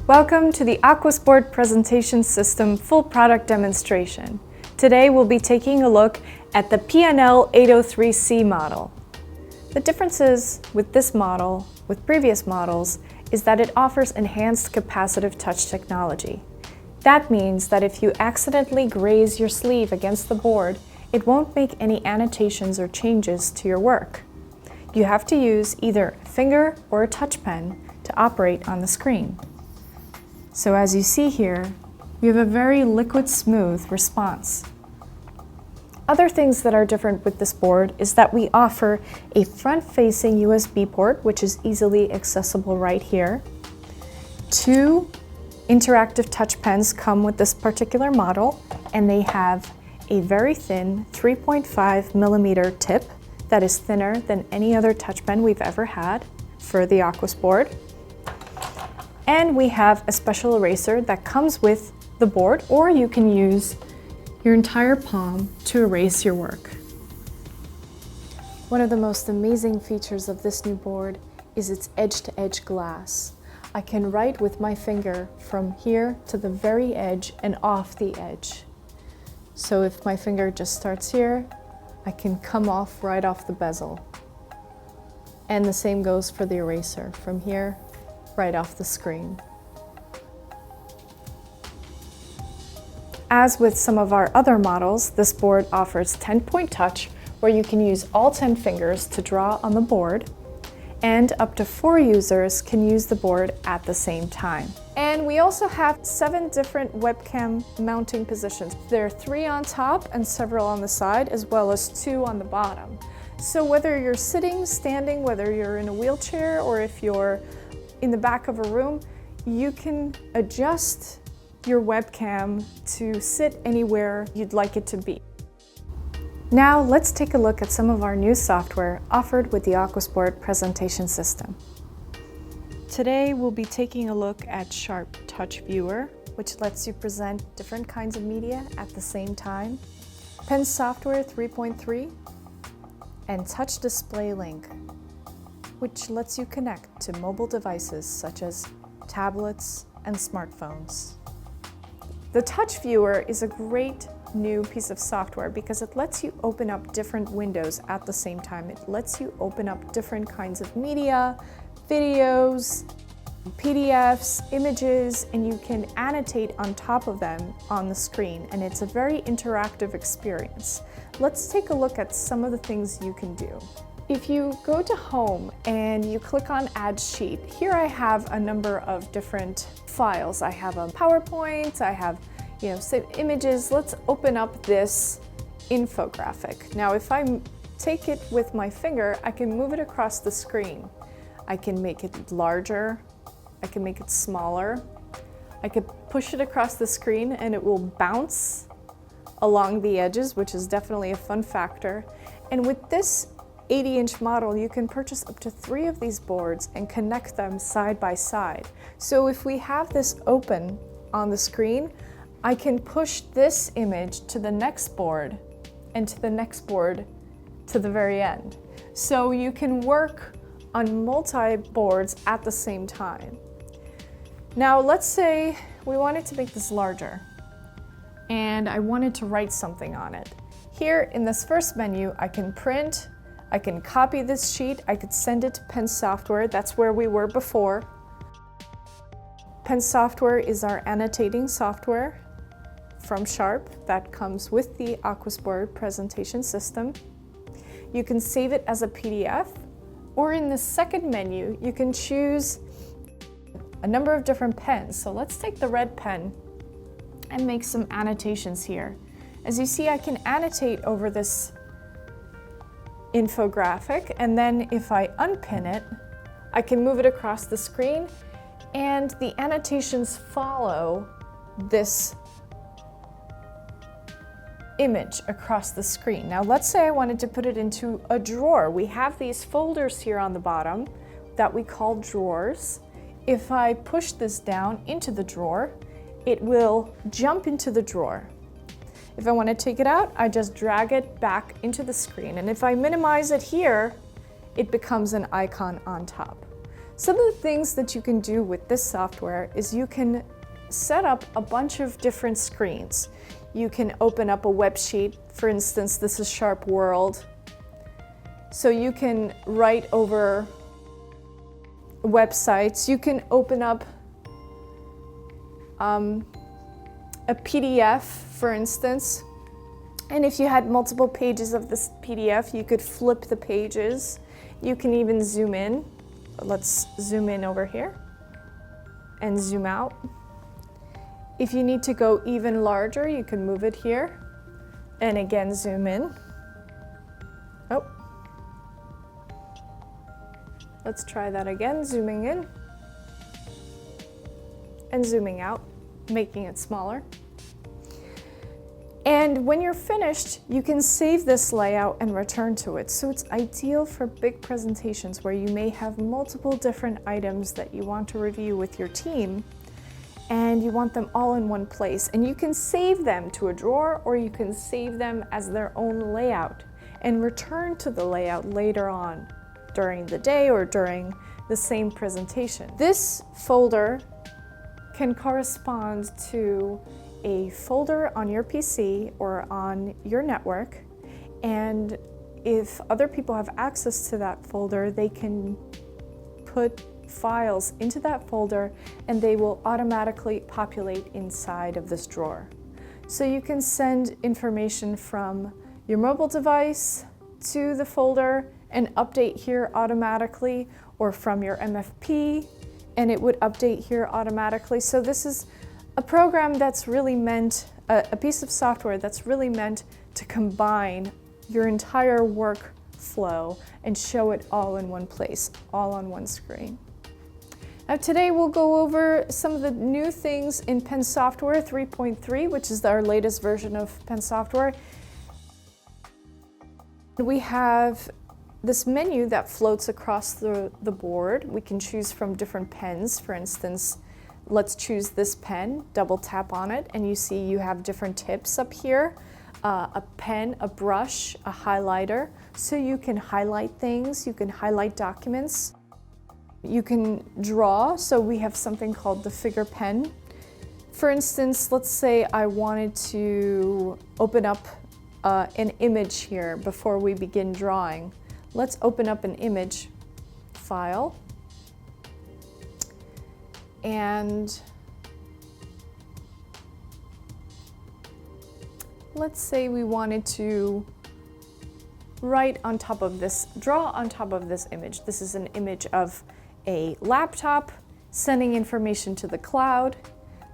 Welcome to the AQUOS board presentation system full product demonstration. Today we'll be taking a look at the L803C model. The differences with this model with previous models is that it offers enhanced capacitive touch technology. That means that if you accidentally graze your sleeve against the board, it won't make any annotations or changes to your work. You have to use either a finger or a touch pen to operate on the screen. So as you see here, we have a very liquid smooth response. Other things that are different with this board is that we offer a front-facing USB port, which is easily accessible right here. 2 interactive touch pens come with this particular model, and they have a very thin 3.5 millimeter tip that is thinner than any other touch pen we've ever had for the AQUOS board. And we have a special eraser that comes with the board, or you can use your entire palm to erase your work. One of the most amazing features of this new board is its edge-to-edge glass. I can write with my finger from here to the very edge and off the edge. So if my finger just starts here, I can come off right off the bezel. And the same goes for the eraser, from here right off the screen. As with some of our other models, this board offers 10-point touch, where you can use all 10 fingers to draw on the board, and up to 4 users can use the board at the same time. And we also have 7 different webcam mounting positions. There are 3 on top and several on the side, as well as 2 on the bottom. So whether you're sitting, standing, whether you're in a wheelchair, or if you're in the back of a room, you can adjust your webcam to sit anywhere you'd like it to be. Now let's take a look at some of our new software offered with the AQUOS board presentation system. Today we'll be taking a look at Sharp Touch Viewer, which lets you present different kinds of media at the same time, Penn Software 3.3, and Touch Display Link, which lets you connect to mobile devices such as tablets and smartphones. The Touch Viewer is a great new piece of software because it lets you open up different windows at the same time. It lets you open up different kinds of media, videos, PDFs, images, and you can annotate on top of them on the screen, and it's a very interactive experience. Let's take a look at some of the things you can do. If you go to Home and you click on Add Sheet, here I have a number of different files. I have a PowerPoint, I have some images. Let's open up this infographic. Now if I take it with my finger, I can move it across the screen. I can make it larger, I can make it smaller. I could push it across the screen and it will bounce along the edges, which is definitely a fun factor. And with this 80-inch model, you can purchase up to 3 of these boards and connect them side by side. So if we have this open on the screen, I can push this image to the next board and to the next board to the very end. So you can work on multi-boards at the same time. Now let's say we wanted to make this larger and I wanted to write something on it. Here in this first menu, I can print, I can copy this sheet, I could send it to Penn Software, that's where we were before. Penn Software is our annotating software from Sharp that comes with the AQUOS board presentation system. You can save it as a PDF, or in the second menu, you can choose a number of different pens. So let's take the red pen and make some annotations here. As you see, I can annotate over this infographic, and then if I unpin it, I can move it across the screen, and the annotations follow this image across the screen. Now let's say I wanted to put it into a drawer. We have these folders here on the bottom that we call drawers. If I push this down into the drawer, it will jump into the drawer. If I want to take it out, I just drag it back into the screen. And if I minimize it here, it becomes an icon on top. Some of the things that you can do with this software is you can set up a bunch of different screens. You can open up a web sheet. For instance, this is Sharp World. So you can write over websites. You can open up a PDF, for instance. And if you had multiple pages of this PDF, you could flip the pages. You can even zoom in. Let's zoom in over here and zoom out. If you need to go even larger, you can move it here and again zoom in. Oh. Let's try that again, zooming in and zooming out, making it smaller. And when you're finished, you can save this layout and return to it. So it's ideal for big presentations where you may have multiple different items that you want to review with your team, and you want them all in one place. And you can save them to a drawer, or you can save them as their own layout and return to the layout later on during the day or during the same presentation. This folder can correspond to a folder on your PC or on your network, and if other people have access to that folder, they can put files into that folder and they will automatically populate inside of this drawer. So you can send information from your mobile device to the folder and update here automatically, or from your MFP and it would update here automatically. So this is a program that's really meant, a piece of software that's really meant to combine your entire workflow and show it all in one place, all on one screen. Now today we'll go over some of the new things in Penn Software 3.3, which is our latest version of Penn Software. We have this menu that floats across the board. We can choose from different pens. For instance, let's choose this pen, double tap on it, and you see you have different tips up here. A pen, a brush, a highlighter. So you can highlight things, you can highlight documents. You can draw, so we have something called the figure pen. For instance, let's say I wanted to open up an image here before we begin drawing. Let's open up an image file. And let's say we wanted to write on top of this, draw on top of this image. This is an image of a laptop sending information to the cloud.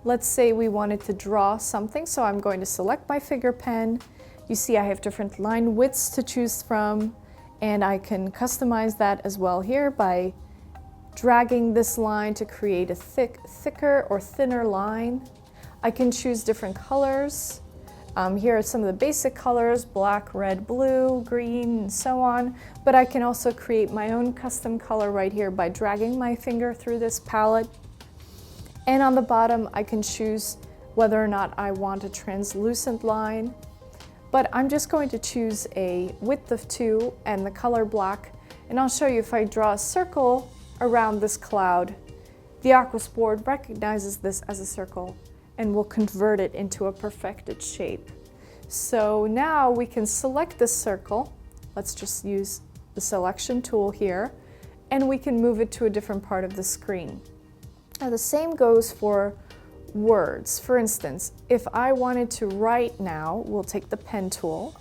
Let's say we wanted to draw something, so I'm going to select my figure pen. You see I have different line widths to choose from, and I can customize that as well here by dragging this line to create a thicker or thinner line. I can choose different colors. Here are some of the basic colors: black, red, blue, green, and so on. But I can also create my own custom color right here by dragging my finger through this palette. And on the bottom, I can choose whether or not I want a translucent line. But I'm just going to choose a width of 2 and the color black. And I'll show you, if I draw a circle around this cloud, the AQUOS board recognizes this as a circle and will convert it into a perfected shape. So now we can select this circle. Let's just use the selection tool here, and we can move it to a different part of the screen. Now the same goes for words. For instance, if I wanted to write now, we'll take the pen tool,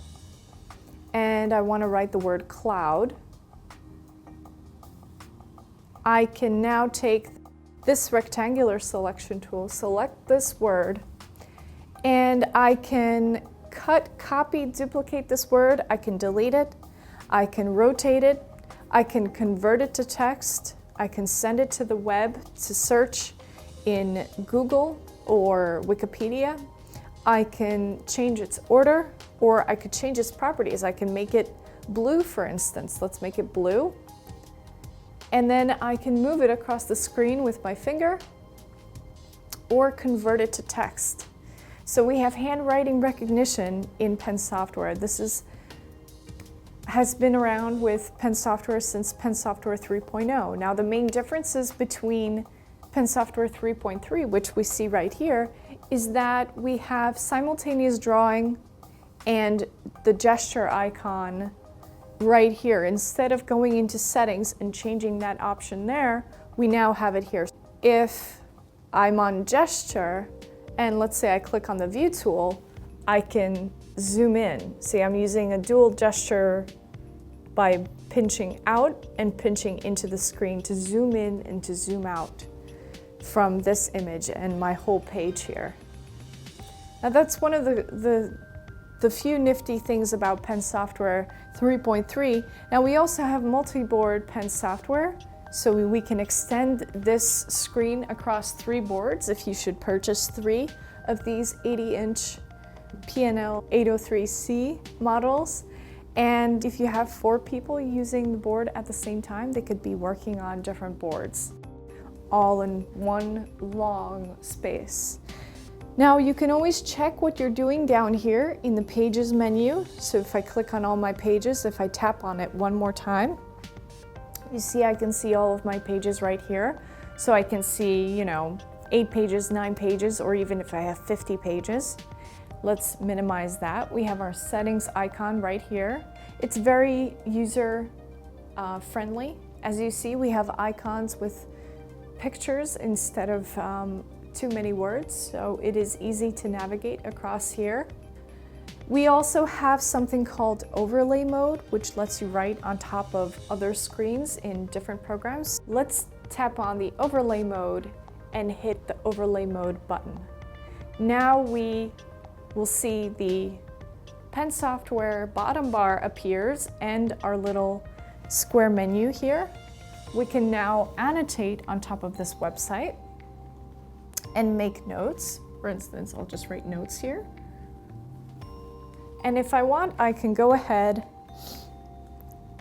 and I want to write the word cloud. I can now take this rectangular selection tool, select this word, and I can cut, copy, duplicate this word. I can delete it, I can rotate it, I can convert it to text, I can send it to the web to search in Google or Wikipedia. I can change its order, or I could change its properties. I can make it blue, for instance. Let's make it blue. And then I can move it across the screen with my finger or convert it to text. So we have handwriting recognition in Penn Software. This is has been around with Penn Software since Penn Software 3.0. Now the main differences between Penn Software 3.3, which we see right here, is that we have simultaneous drawing and the gesture icon right here. Instead of going into settings and changing that option there, we now have it here. If I'm on gesture, and let's say I click on the view tool, I can zoom in. See, I'm using a dual gesture by pinching out and pinching into the screen to zoom in and to zoom out from this image and my whole page here. Now that's one of the few nifty things about Penn Software 3.3. Now we also have Multiboard Pen software, so we can extend this screen across 3 boards if you should purchase 3 of these 80-inch L803C models. And if you have 4 people using the board at the same time, they could be working on different boards, all in one long space. Now you can always check what you're doing down here in the Pages menu. So if I click on all my pages, if I tap on it one more time, you see I can see all of my pages right here. So I can see, 8 pages, 9 pages, or even if I have 50 pages. Let's minimize that. We have our settings icon right here. It's very user friendly. As you see, we have icons with pictures instead of too many words, so it is easy to navigate across here. We also have something called overlay mode, which lets you write on top of other screens in different programs. Let's tap on the overlay mode and hit the overlay mode button. Now we will see the Penn Software bottom bar appears and our little square menu here. We can now annotate on top of this website and make notes. For instance, I'll just write notes here. And if I want, I can go ahead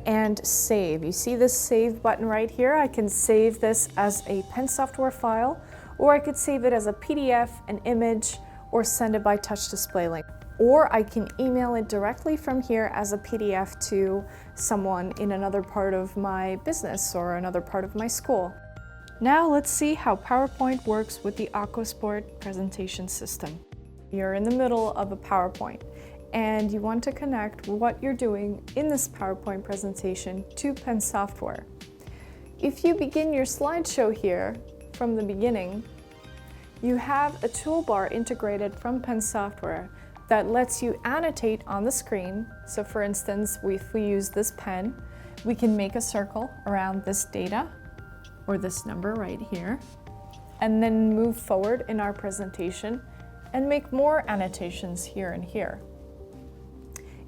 and save. You see this save button right here? I can save this as a Penn Software file, or I could save it as a PDF, an image, or send it by touch display link. Or I can email it directly from here as a PDF to someone in another part of my business or another part of my school. Now let's see how PowerPoint works with the AQUOS board presentation system. You're in the middle of a PowerPoint and you want to connect what you're doing in this PowerPoint presentation to Penn Software. If you begin your slideshow here from the beginning, you have a toolbar integrated from Penn Software that lets you annotate on the screen. So for instance, if we use this pen, we can make a circle around this data or this number right here, and then move forward in our presentation and make more annotations here and here.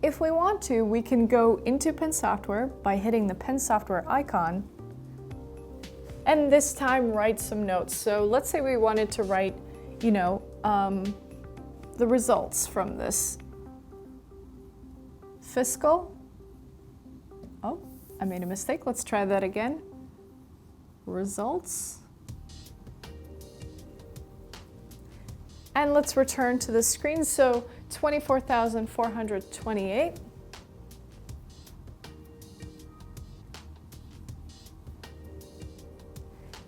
If we want to, we can go into Penn Software by hitting the Penn Software icon, and this time write some notes. So let's say we wanted to write, the results from this fiscal. Oh, I made a mistake. Let's try that again. Results. And let's return to the screen. So 24,428.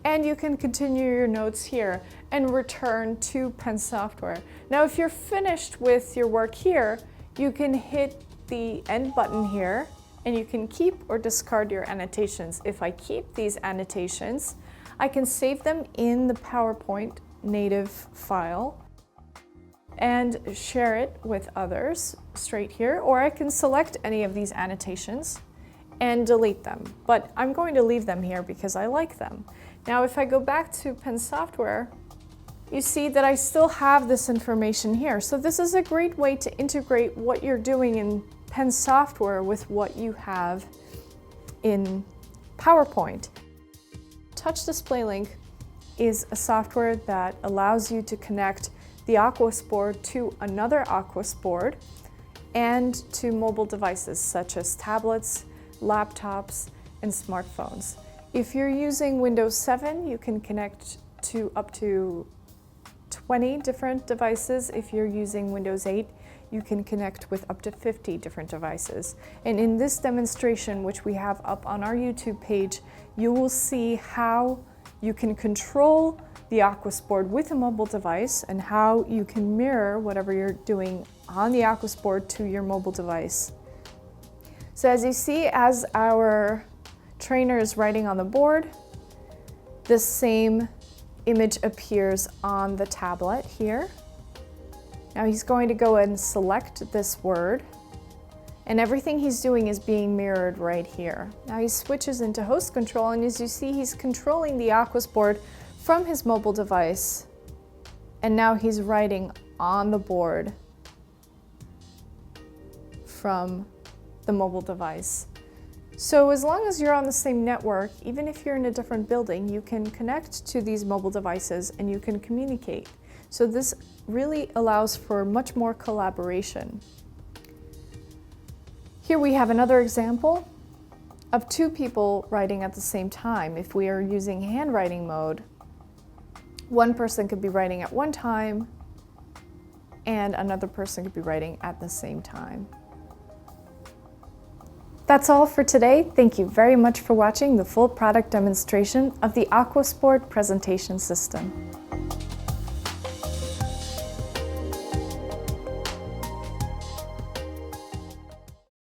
And you can continue your notes here and return to Penn Software. Now, if you're finished with your work here, you can hit the end button here and you can keep or discard your annotations. If I keep these annotations, I can save them in the PowerPoint native file and share it with others straight here, or I can select any of these annotations and delete them. But I'm going to leave them here because I like them. Now, if I go back to Penn Software, you see that I still have this information here. So this is a great way to integrate what you're doing in Penn Software with what you have in PowerPoint. Touch Display Link is a software that allows you to connect the AQUOS board to another AQUOS board and to mobile devices such as tablets, laptops, and smartphones. If you're using Windows 7, you can connect to up to 20 different devices. If you're using Windows 8, you can connect with up to 50 different devices. And in this demonstration, which we have up on our YouTube page, you will see how you can control the AQUOS board with a mobile device and how you can mirror whatever you're doing on the AQUOS board to your mobile device. So as you see, as our trainer is writing on the board, the same image appears on the tablet here. Now he's going to go and select this word, and everything he's doing is being mirrored right here. Now he switches into host control, and as you see, he's controlling the AQUOS board from his mobile device, and now he's writing on the board from the mobile device. So as long as you're on the same network, even if you're in a different building, you can connect to these mobile devices and you can communicate. So this really allows for much more collaboration. Here we have another example of two people writing at the same time. If we are using handwriting mode, one person could be writing at one time and another person could be writing at the same time. That's all for today. Thank you very much for watching the full product demonstration of the AQUOS board presentation system.